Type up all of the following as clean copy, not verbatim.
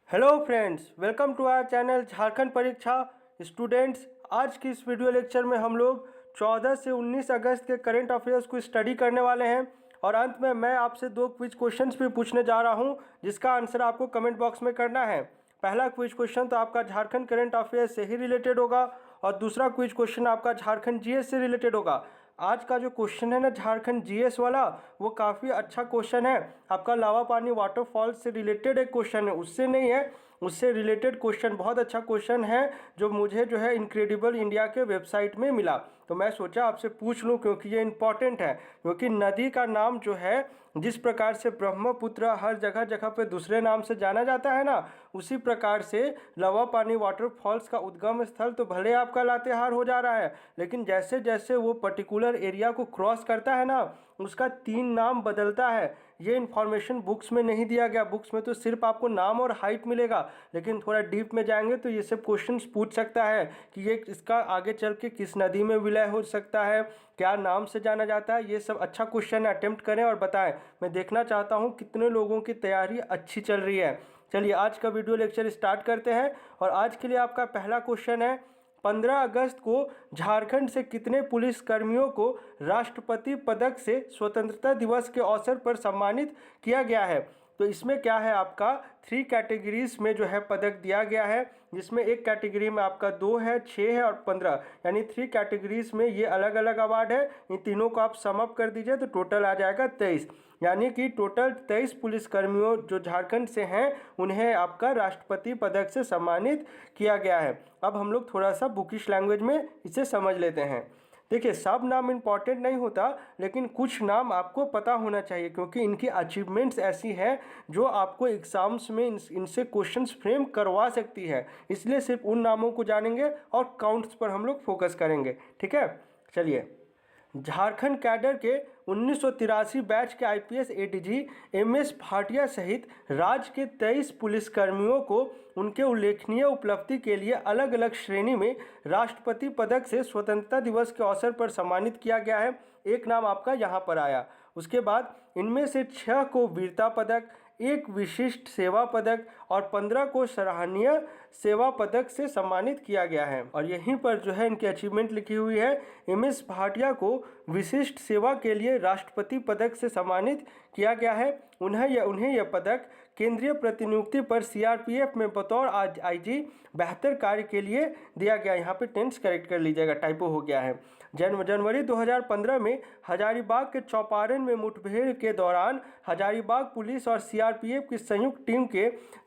Hello friends, welcome to our channel Jharkhand परीक्षा students. आज की इस वीडियो लेक्चर में हम लोग 14 से 19 अगस्त के करंट अफेयर्स को स्टडी करने वाले हैं और अंत में मैं आपसे दो क्विज क्वेश्चंस भी पूछने जा रहा हूं, जिसका आंसर आपको कमेंट बॉक्स में करना है। पहला क्विज क्वेश्चन तो आपका झारखंड करंट अफेयर्स से ही रिलेटेड होगा और दूसरा क्विज क्वेश्चन आपका झारखंड जीएस से रिलेटेड होगा। आज का जो क्वेश्चन है ना झारखंड जीएस वाला, वो काफ़ी अच्छा क्वेश्चन है। आपका लावा पानी वाटरफॉल से रिलेटेड एक क्वेश्चन है, उससे नहीं है, उससे रिलेटेड क्वेश्चन, बहुत अच्छा क्वेश्चन है जो मुझे जो है इनक्रेडिबल इंडिया के वेबसाइट में मिला। तो मैं सोचा आपसे पूछ लूँ क्योंकि ये इंपॉर्टेंट है। क्योंकि नदी का नाम जो है, जिस प्रकार से ब्रह्मपुत्र हर जगह जगह पे दूसरे नाम से जाना जाता है ना, उसी प्रकार से लावा पानी वाटरफॉल्स का उद्गम स्थल तो भले आपका लातेहार हो जा रहा है, लेकिन जैसे जैसे वो पर्टिकुलर एरिया को क्रॉस करता है ना, उसका 3 नाम बदलता है। ये इन्फॉर्मेशन बुक्स में नहीं दिया गया। बुक्स में तो सिर्फ आपको नाम और हाइट मिलेगा, लेकिन थोड़ा डीप में जाएंगे तो ये सब क्वेश्चंस पूछ सकता है कि ये इसका आगे चल के किस नदी में विलय हो सकता है, क्या नाम से जाना जाता है। ये सब अच्छा क्वेश्चन है, अटेम्प्ट करें और बताएं। मैं देखना चाहता हूँ कितने लोगों की तैयारी अच्छी चल रही है। चलिए आज का वीडियो लेक्चर स्टार्ट करते हैं और आज के लिए आपका पहला क्वेश्चन है, 15 अगस्त को झारखंड से कितने पुलिस कर्मियों को राष्ट्रपति पदक से स्वतंत्रता दिवस के अवसर पर सम्मानित किया गया है? तो इसमें क्या है, आपका 3 कैटेगरीज में जो है पदक दिया गया है, जिसमें एक कैटेगरी में आपका 2 है, 6 है और 15, यानी 3 कैटेगरीज में ये अलग अलग अवार्ड है। इन तीनों को आप सम अप कर दीजिए तो टोटल आ जाएगा 23, यानी कि टोटल 23 पुलिसकर्मियों जो झारखंड से हैं उन्हें आपका राष्ट्रपति पदक से सम्मानित किया गया है। अब हम लोग थोड़ा सा बुकिश लैंग्वेज में इसे समझ लेते हैं। देखिए, सब नाम इम्पॉर्टेंट नहीं होता, लेकिन कुछ नाम आपको पता होना चाहिए क्योंकि इनकी अचीवमेंट्स ऐसी हैं जो आपको एग्जाम्स में इनसे क्वेश्चंस फ्रेम करवा सकती है। इसलिए सिर्फ उन नामों को जानेंगे और काउंट्स पर हम लोग फोकस करेंगे। ठीक है, चलिए। झारखंड कैडर के 1983 बैच के आईपीएस एडीजी एमएस भाटिया सहित राज्य के 23 पुलिसकर्मियों को उनके उल्लेखनीय उपलब्धि के लिए अलग अलग श्रेणी में राष्ट्रपति पदक से स्वतंत्रता दिवस के अवसर पर सम्मानित किया गया है। एक नाम आपका यहाँ पर आया। उसके बाद इनमें से 6 को वीरता पदक, 1 विशिष्ट सेवा पदक और 15 को सराहनीय सेवा पदक से सम्मानित किया गया है। और यहीं पर जो है इनकी अचीवमेंट लिखी हुई है। एमएस भाटिया को विशिष्ट सेवा के लिए राष्ट्रपति पदक से सम्मानित किया गया है। उन्हें यह पदक केंद्रीय प्रतिनियुक्ति पर सीआरपीएफ में बतौर आईजी बेहतर कार्य के लिए दिया गया। यहाँ पे टेंस करेक्ट कर लीजिएगा, टाइपो हो गया है। जनवरी 2015 में हजारीबाग के चौपारण में मुठभेड़ के दौरान हजारीबाग पुलिस और सीआरपीएफ की संयुक्त टीम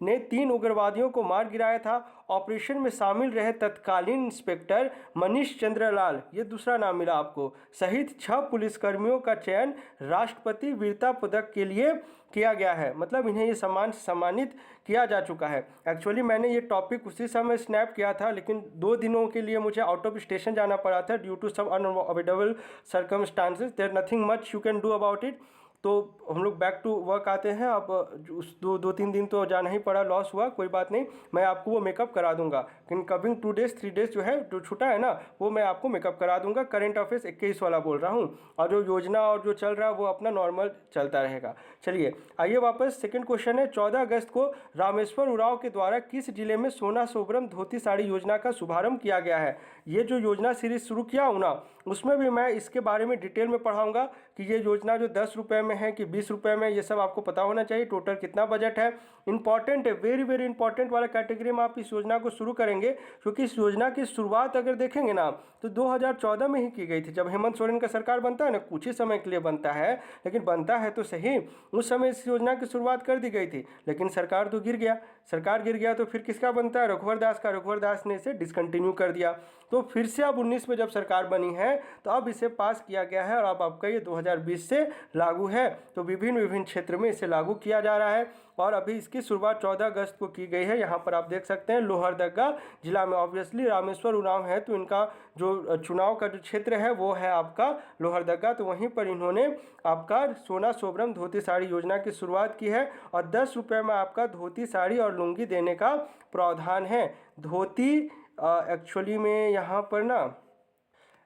ने 3 उग्रवादियों को मार गिराया था। ऑपरेशन में शामिल रहे तत्कालीन इंस्पेक्टर मनीष चंद्रलाल, ये दूसरा नाम मिला आपको, सहित 6 पुलिसकर्मियों का चयन राष्ट्रपति वीरता पदक के लिए किया गया है। मतलब इन्हें ये सम्मानित किया जा चुका है। एक्चुअली मैंने ये टॉपिक उसी समय स्नैप किया था, लेकिन 2 दिनों के लिए मुझे आउट ऑफ स्टेशन जाना पड़ा था due to some unavoidable circumstances. There nothing much you can do about it. तो हम लोग बैक टू वर्क आते हैं। अब उस 2-3 दिन तो जाना ही पड़ा, लॉस हुआ, कोई बात नहीं, मैं आपको वो मेकअप करा दूंगा। लेकिन कमिंग 2 डेज 3 डेज जो है, जो छूटा है ना, वो मैं आपको मेकअप करा दूंगा। करंट अफेयर्स 21 वाला बोल रहा हूँ, और जो योजना और जो चल रहा है वो अपना नॉर्मल चलता रहेगा। चलिए आइए वापस। सेकंड क्वेश्चन है, 14 अगस्त को रामेश्वर उरांव के द्वारा किस जिले में सोना सोबरम धोती साड़ी योजना का शुभारंभ किया गया है? ये जो योजना सीरीज शुरू किया हूँ ना, उसमें भी मैं इसके बारे में डिटेल में पढ़ाऊंगा कि ये योजना जो 10 रुपये में है कि 20 रुपये में, ये सब आपको पता होना चाहिए। टोटल कितना बजट है, इंपॉर्टेंट है, वेरी वेरी इंपॉर्टेंट वाला कैटेगरी में आप इस योजना को शुरू करेंगे। क्योंकि इस योजना की शुरुआत अगर देखेंगे ना तो 2014 में ही की गई थी, जब हेमंत सोरेन का सरकार बनता है ना, कुछ ही समय के लिए बनता है, लेकिन बनता है तो सही। उस समय इस योजना की शुरुआत कर दी गई थी, लेकिन सरकार तो गिर गया। सरकार गिर गया तो फिर किसका बनता है? रघुवर दास का। रघुवर दास ने इसे डिसकंटिन्यू कर दिया। तो फिर से अब 19 में जब सरकार बनी है तो अब इसे पास किया गया है और अब आपका ये 2020 से लागू है। तो विभिन्न क्षेत्र में इसे लागू किया जा रहा है और अभी इसकी शुरुआत 14 अगस्त को की गई है। यहाँ पर आप देख सकते हैं लोहरदगा जिला में। ऑब्वियसली रामेश्वर उरांव है तो इनका जो चुनाव का जो क्षेत्र है वो है आपका लोहरदगा। तो वहीं पर इन्होंने आपका सोना सोबरम धोती साड़ी योजना की शुरुआत की है और 10 रुपये में आपका धोती साड़ी और लुंगी देने का प्रावधान है। धोती एक्चुअली में यहाँ पर ना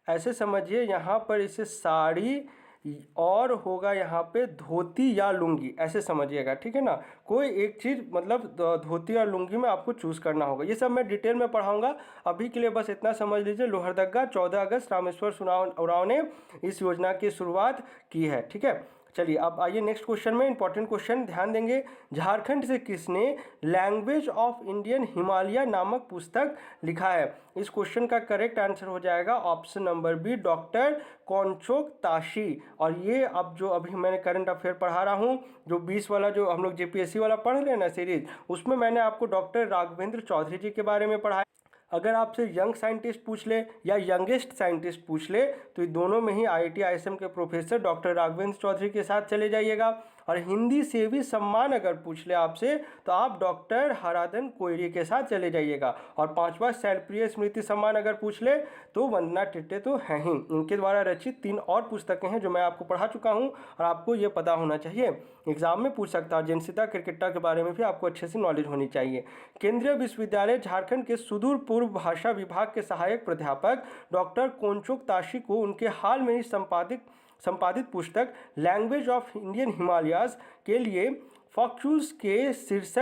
ऐसे समझिए, यहाँ पर इसे साड़ी और होगा यहाँ पे धोती या लुंगी, ऐसे समझिएगा, ठीक है ना। कोई एक चीज़ मतलब धोती और लुंगी में आपको चूज़ करना होगा। ये सब मैं डिटेल में पढ़ाऊंगा, अभी के लिए बस इतना समझ लीजिए। लोहरदगा 14 अगस्त रामेश्वर उरांव ने इस योजना की शुरुआत की है, ठीक है। चलिए अब आइए नेक्स्ट क्वेश्चन में, इंपॉर्टेंट क्वेश्चन ध्यान देंगे। झारखंड से किसने लैंग्वेज ऑफ इंडियन हिमालय नामक पुस्तक लिखा है? इस क्वेश्चन का करेक्ट आंसर हो जाएगा option number B, doctor Konchok Tashi. और ये अब जो अभी मैंने करंट अफेयर पढ़ा रहा हूँ, जो 20 वाला जो हम लोग जेपीएससी वाला पढ़ रहे हैं ना सीरीज, उसमें मैंने आपको डॉक्टर राघवेंद्र चौधरी जी के बारे में पढ़ाया। अगर आपसे यंग साइंटिस्ट पूछ ले या यंगेस्ट साइंटिस्ट पूछ ले तो ये दोनों में ही आईआईटी आईएसएम के प्रोफेसर डॉक्टर राघवेंद्र चौधरी के साथ चले जाइएगा। और हिंदी से भी सम्मान अगर पूछ ले आपसे तो आप डॉक्टर हराधन कोइरी के साथ चले जाइएगा। और पांचवा शैलप्रिय स्मृति सम्मान अगर पूछ ले तो वंदना टिट्टे तो हैं ही। इनके द्वारा रचित 3 और पुस्तकें हैं जो मैं आपको पढ़ा चुका हूं और आपको ये पता होना चाहिए, एग्जाम में पूछ सकता है। जयंसिता क्रिकेटा के बारे में भी आपको अच्छे से नॉलेज होनी चाहिए। केंद्रीय विश्वविद्यालय झारखंड के सुदूर पूर्व भाषा विभाग के सहायक प्राध्यापक डॉक्टर कौनचोक ताशी को उनके हाल में ही संपादित पुस्तक लैंग्वेज ऑफ इंडियन हिमालयाज के लिए फॉक्यूल्स के शीर्ष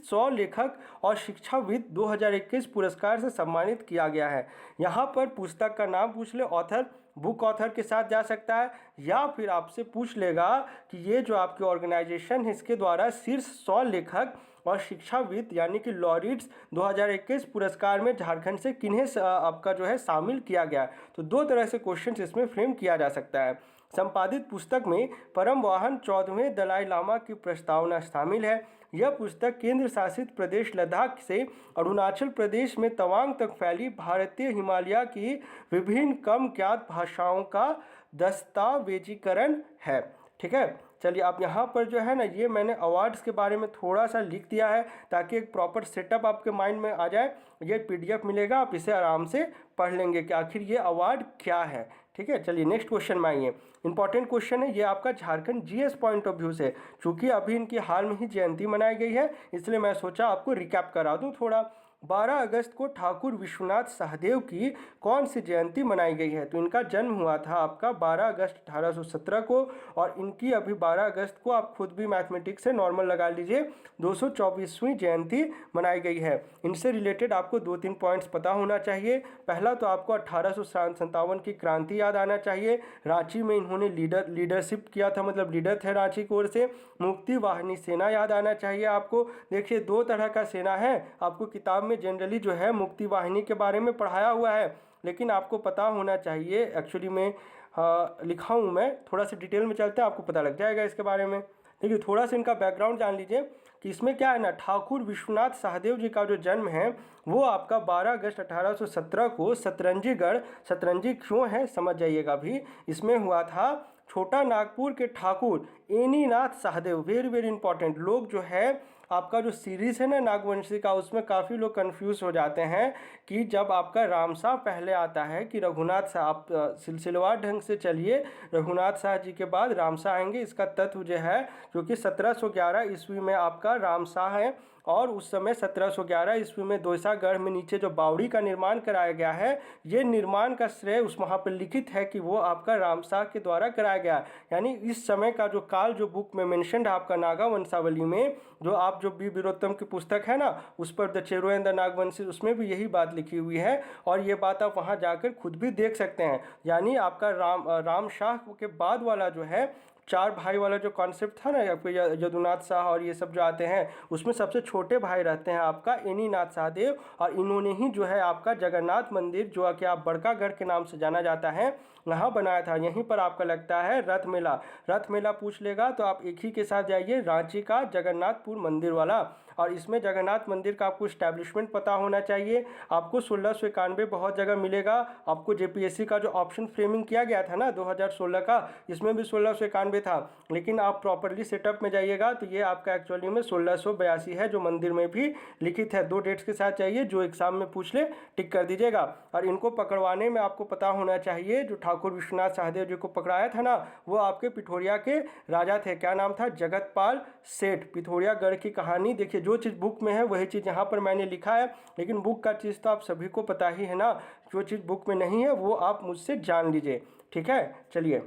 100 लेखक और शिक्षाविद 2021 पुरस्कार से सम्मानित किया गया है। यहाँ पर पुस्तक का नाम पूछ ले, ऑथर, बुक ऑथर के साथ जा सकता है, या फिर आपसे पूछ लेगा कि ये जो आपकी ऑर्गेनाइजेशन है इसके द्वारा शीर्ष 100 लेखक और शिक्षाविद यानी कि लॉरिट्स 2021 पुरस्कार में झारखंड से किन्हें आपका जो है शामिल किया गया। तो 2 तरह से क्वेश्चन इसमें फ्रेम किया जा सकता है। संपादित पुस्तक में परम वाहन 14वें दलाई लामा की प्रस्तावना शामिल है। यह पुस्तक केंद्र शासित प्रदेश लद्दाख से अरुणाचल प्रदेश में तवांग तक फैली भारतीय हिमालय की विभिन्न कम ज्ञात भाषाओं का दस्तावेजीकरण है, ठीक है। चलिए आप यहाँ पर जो है ना, ये मैंने अवार्ड्स के बारे में थोड़ा सा लिख दिया है ताकि एक प्रॉपर सेटअप आपके माइंड में आ जाए। ये पीडीएफ मिलेगा, आप इसे आराम से पढ़ लेंगे कि आखिर ये अवार्ड क्या है, ठीक है। चलिए नेक्स्ट क्वेश्चन में आइए। इंपॉर्टेंट क्वेश्चन है ये आपका Jharkhand GS point of view से। चूंकि अभी इनकी हाल में ही जयंती मनाई गई है इसलिए मैं सोचा आपको रिकैप करा दूं थोड़ा। 12 अगस्त को ठाकुर विश्वनाथ सहदेव की कौन सी जयंती मनाई गई है? तो इनका जन्म हुआ था आपका 12 अगस्त 1817 को, और इनकी अभी 12 अगस्त को आप खुद भी मैथमेटिक्स से नॉर्मल लगा लीजिए 224वीं जयंती मनाई गई है। इनसे रिलेटेड आपको 2-3 पॉइंट्स पता होना चाहिए। पहला तो आपको 1857 की क्रांति याद आना चाहिए। रांची में इन्होंने लीडरशिप किया था, मतलब लीडर थे रांची की ओर से। मुक्ति वाहिनी सेना याद आना चाहिए आपको। देखिए 2 तरह का सेना है, आपको किताब में जनरली जो है मुक्ति वाहिनी के बारे में पढ़ाया हुआ है, लेकिन आपको पता होना चाहिए, एक्चुअली में लिखा हूँ मैं, थोड़ा सा डिटेल में चलते हैं आपको पता लग जाएगा इसके बारे में। देखिए थोड़ा सा इनका बैकग्राउंड जान लीजिए कि इसमें क्या है ना, ठाकुर विश्वनाथ सहदेव जी का जो जन्म है वो आपका 12 अगस्त 1817 को सतरंजी क्यों है समझ जाइएगा अभी, इसमें हुआ था। छोटा नागपुर के Thakur Aninath Sahdeo, very very important. लोग जो है आपका जो सीरीज़ है ना नागवंशी का, उसमें काफ़ी लोग कंफ्यूज हो जाते हैं कि जब आपका रामशाह पहले आता है कि रघुनाथ शाह, आप सिलसिलेवार ढंग से चलिए, रघुनाथ शाह जी के बाद रामशाह आएंगे। इसका तथ्य जो है क्योंकि 1711 ईस्वी में आपका रामशाह है और उस समय 1711 ईस्वी में दोसागढ़ में नीचे जो बावड़ी का निर्माण कराया गया है, ये निर्माण का श्रेय उस वहाँ पर लिखित है कि वो आपका रामशाह के द्वारा कराया गया। यानी इस समय का जो काल जो बुक में मेंशन्ड है आपका नागा वंशावली में, जो आप जो बी वीरोत्तम की पुस्तक है ना उस पर the Chero and the Nagvanshi, उसमें भी यही बात लिखी हुई है और ये बात आप वहाँ जाकर खुद भी देख सकते हैं। यानी आपका रामशाह के बाद वाला जो है 4 भाई वाला जो कॉन्सेप्ट था ना, आपको यदुनाथ शाह और ये सब जो आते हैं, उसमें सबसे छोटे भाई रहते हैं आपका एनीनाथ सहदेव, और इन्होंने ही जो है आपका जगन्नाथ मंदिर जो कि आप बड़कागढ़ के नाम से जाना जाता है यहाँ बनाया था। यहीं पर आपका लगता है रथ मेला पूछ लेगा तो आप एक ही के साथ जाइए, रांची का जगन्नाथपुर मंदिर वाला। और इसमें जगन्नाथ मंदिर का आपको इस्टेब्लिशमेंट पता होना चाहिए। आपको 1691 बहुत जगह मिलेगा। आपको जेपीएससी का जो ऑप्शन फ्रेमिंग किया गया था ना 2016 का, इसमें भी 1691 था, लेकिन आप प्रॉपरली सेटअप में जाइएगा तो ये आपका एक्चुअली में 1682 है जो मंदिर में भी लिखित है। 2 डेट्स के साथ चाहिए, जो एग्जाम में पूछ ले टिक कर दीजिएगा। और इनको पकड़वाने में आपको पता होना चाहिए, जो ठाकुर विश्वनाथ सहदेव जी को पकड़ाया था ना, वो आपके पिथौरिया के राजा थे। क्या नाम था? जगतपाल सेठ। पिथौरियागढ़ की कहानी देखिए, जो चीज़ बुक में है वही चीज़ यहाँ पर मैंने लिखा है, लेकिन बुक का चीज़ तो आप सभी को पता ही है ना, जो चीज़ बुक में नहीं है वो आप मुझसे जान लीजिए, ठीक है। चलिए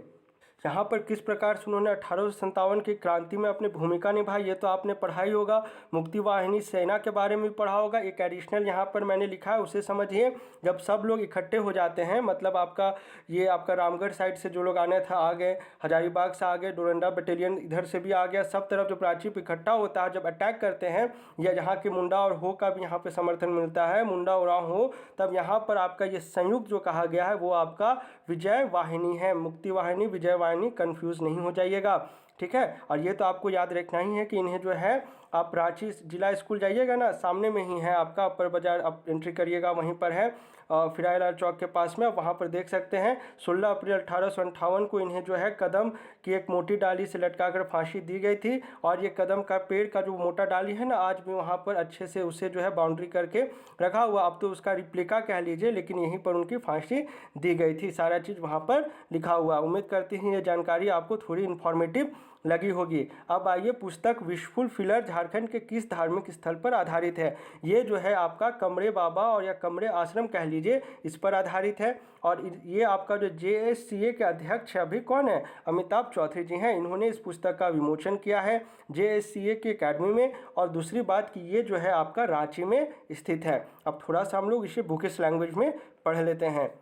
यहाँ पर किस प्रकार से उन्होंने 1857 की क्रांति में अपनी भूमिका निभाई, ये तो आपने पढ़ा ही होगा। मुक्ति वाहिनी सेना के बारे में भी पढ़ा होगा। एक एडिशनल यहाँ पर मैंने लिखा है, उसे समझिए। जब सब लोग इकट्ठे हो जाते हैं, मतलब आपका रामगढ़ साइड से जो लोग आने था आ गए, हजारीबाग से आ गए, डोरंडा बटालियन इधर से भी आ गया, सब तरफ जब रांची पे इकट्ठा होता है, जब अटैक करते हैं, या यहाँ के मुंडा और हो का भी यहाँ पे समर्थन मिलता है, मुंडा और हो, तब यहाँ पर आपका ये संयुक्त जो कहा गया है वो आपका विजय वाहिनी है। मुक्ति वाहिनी, विजय वाहिनी, कंफ्यूज नहीं हो जाइएगा, ठीक है। और ये तो आपको याद रखना ही है कि इन्हें जो है, आप रांची जिला स्कूल जाइएगा ना, सामने में ही है आपका अपर बाजार, आप एंट्री करिएगा, वहीं पर है फिराइलाल चौक के पास में, आप वहाँ पर देख सकते हैं। 16 अप्रैल 1858 को इन्हें जो है कदम की एक मोटी डाली से लटकाकर फांसी दी गई थी। और ये कदम का पेड़ का जो मोटा डाली है ना, आज भी वहाँ पर अच्छे से उसे जो है बाउंड्री करके रखा हुआ, अब तो उसका रिप्लिका कह लीजिए, लेकिन यहीं पर उनकी फांसी दी गई थी। सारा चीज़ वहाँ पर लिखा हुआ। उम्मीद करती हूँ ये जानकारी आपको थोड़ी इन्फॉर्मेटिव लगी होगी। अब आइए, पुस्तक विशफुल फिलर झारखंड के किस धार्मिक स्थल पर आधारित है? ये जो है आपका कमरे बाबा और या कमरे आश्रम कह लीजिए, इस पर आधारित है। और ये आपका जो JSCA के अध्यक्ष अभी कौन है? अमिताभ चौधरी जी हैं। इन्होंने इस पुस्तक का विमोचन किया है JSCA की अकेडमी में। और दूसरी बात कि ये जो है आपका रांची में स्थित है। अब थोड़ा सा हम लोग इसे बुकिश लैंग्वेज में पढ़ लेते हैं।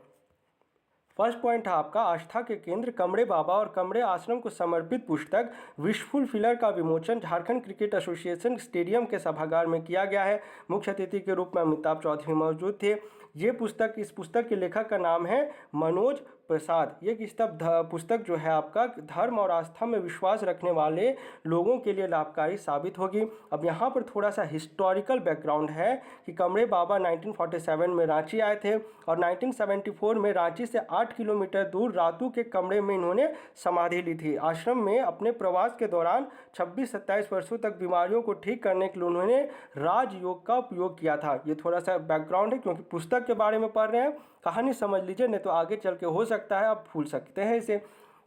फर्स्ट पॉइंट है आपका, आस्था के केंद्र कमरे बाबा और कमरे आश्रम को समर्पित पुस्तक विशफुल फिलर का विमोचन झारखंड क्रिकेट एसोसिएशन स्टेडियम के सभागार में किया गया है। मुख्य अतिथि के रूप में अमिताभ चौधरी मौजूद थे। इस पुस्तक के लेखक का नाम है मनोज प्रसाद। ये पुस्तक जो है आपका धर्म और आस्था में विश्वास रखने वाले लोगों के लिए लाभकारी साबित होगी। अब यहाँ पर थोड़ा सा हिस्टोरिकल बैकग्राउंड है कि कमरे बाबा 1947 में रांची आए थे और 1974 में रांची से 8 किलोमीटर दूर रातू के कमरे में इन्होंने समाधि ली थी। आश्रम में अपने प्रवास के दौरान 26-27 वर्षों तक बीमारियों को ठीक करने के लिए उन्होंने राजयोग का उपयोग किया था। ये थोड़ा सा बैकग्राउंड है, क्योंकि पुस्तक के बारे में पढ़ रहे हैं, कहानी समझ लीजिए, नहीं तो आगे चल के हो सकता है आप भूल सकते हैं इसे।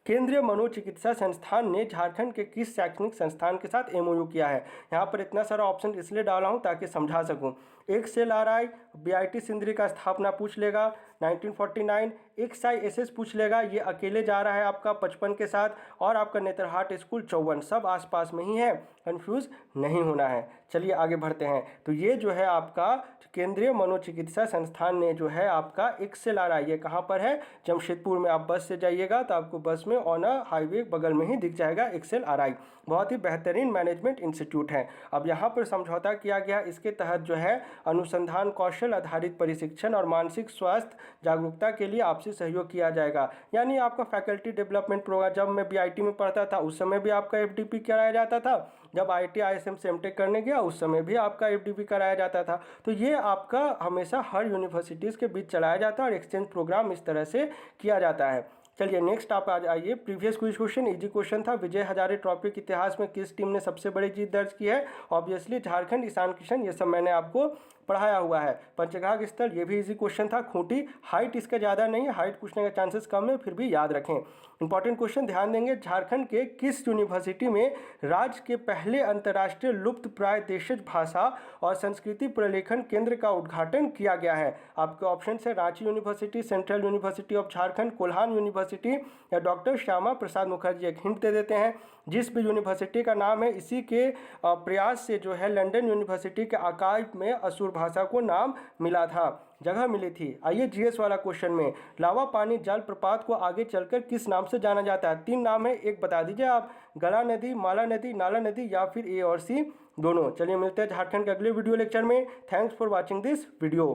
केंद्रीय मनोचिकित्सा संस्थान ने झारखंड के किस शैक्षणिक संस्थान के साथ MOU किया है? यहाँ पर इतना सारा ऑप्शन इसलिए डाला हूँ ताकि समझा सकूँ। XLRI, BIT सिंदरी का स्थापना पूछ लेगा 1949, XISS पूछ लेगा, ये अकेले जा रहा है आपका 55 के साथ, और आपका नेतरहाट स्कूल 54, सब आसपास में ही है, कंफ्यूज नहीं होना है। चलिए आगे बढ़ते हैं। तो ये जो है आपका केंद्रीय मनोचिकित्सा संस्थान ने जो है आपका XLRI, ये कहाँ पर है? जमशेदपुर में। आप बस से जाइएगा तो आपको बस में ऑन हाईवे बगल में ही दिख जाएगा XLRI। बहुत ही बेहतरीन मैनेजमेंट इंस्टीट्यूट है। अब यहाँ पर समझौता किया गया, इसके तहत जो है अनुसंधान, कौशल आधारित प्रशिक्षण और मानसिक स्वास्थ्य जागरूकता के लिए आपसी सहयोग किया जाएगा। यानी आपका फैकल्टी डेवलपमेंट प्रोग्राम, जब मैं BIT में पढ़ता था उस समय भी आपका FDP कराया जाता था, जब IIT ISM से MTech करने गया उस समय भी आपका FDP कराया जाता था। तो ये आपका हमेशा हर यूनिवर्सिटीज़ के बीच चलाया जाता है और एक्सचेंज प्रोग्राम इस तरह से किया जाता है। चलिए नेक्स्ट आप आ जाइए। Previous quiz question, easy question था। विजय हजारे ट्रॉफी के इतिहास में किस टीम ने सबसे बड़ी जीत दर्ज की है? ऑब्वियसली झारखंड, ईशान किशन, ये सब मैंने आपको पढ़ाया हुआ है। पंचघाघ स्थल, ये भी इजी क्वेश्चन था। खूंटी, हाइट इसका ज़्यादा नहीं है, हाइट पूछने का चांसेस कम है, फिर भी याद रखें। इंपॉर्टेंट क्वेश्चन ध्यान देंगे। झारखंड के किस यूनिवर्सिटी में राज्य के पहले अंतर्राष्ट्रीय लुप्त प्राय देशज भाषा और संस्कृति प्रलेखन केंद्र का उद्घाटन किया गया है? आपके ऑप्शन है Ranchi university, central university of Jharkhand, Kolhan university या डॉक्टर श्यामा प्रसाद मुखर्जी। एक हिंट दे देते हैं, जिस भी यूनिवर्सिटी का नाम है, इसी के प्रयास से जो है लंदन यूनिवर्सिटी के आर्काइव में असुर भाषा को नाम मिला था, जगह मिली थी। आइए GS वाला क्वेश्चन में, लावा पानी जलप्रपात को आगे चलकर किस नाम से जाना जाता है? 3 नाम है, एक बता दीजिए आप। गला नदी, माला नदी, नाला नदी या फिर A और C दोनों। चलिए मिलते हैं झारखंड के अगले वीडियो लेक्चर में। Thanks for watching this video.